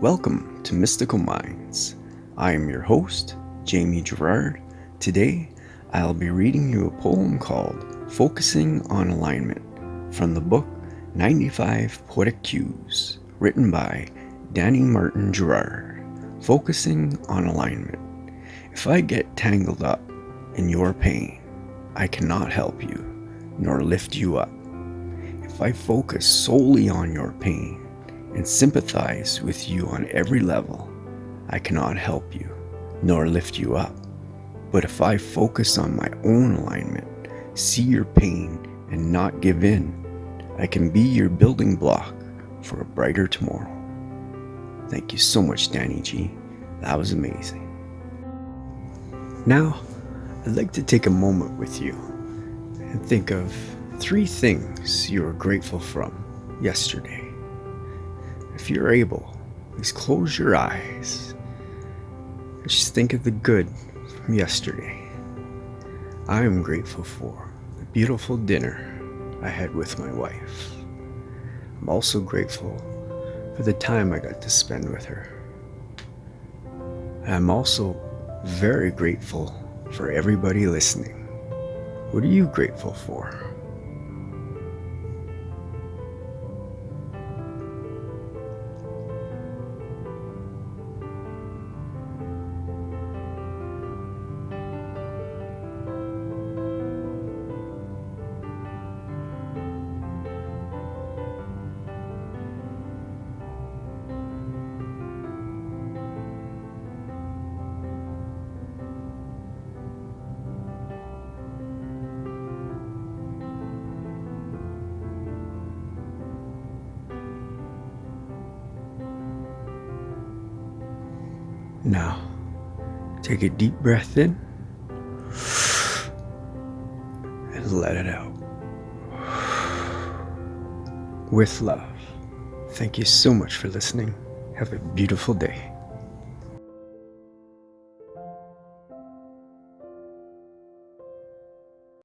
Welcome to Mystical Minds. I am your host, Jamie Gerard. Today, I'll be reading you a poem called Focusing on Alignment from the book 95 Poetic Cues, written by Danny Martin Gerard. Focusing on alignment. If I get tangled up in your pain, I cannot help you, nor lift you up. If I focus solely on your pain and sympathize with you on every level, I cannot help you, nor lift you up. But if I focus on my own alignment, see your pain and not give in, I can be your building block for a brighter tomorrow. Thank you so much, Danny G. That was amazing. Now, I'd like to take a moment with you and think of 3 things you are grateful from yesterday. If you're able, please close your eyes and just think of the good from yesterday. I am grateful for the beautiful dinner I had with my wife. I'm also grateful for the time I got to spend with her. I'm also very grateful for everybody listening. What are you grateful for? Now, take a deep breath in and let it out. With love. Thank you so much for listening. Have a beautiful day.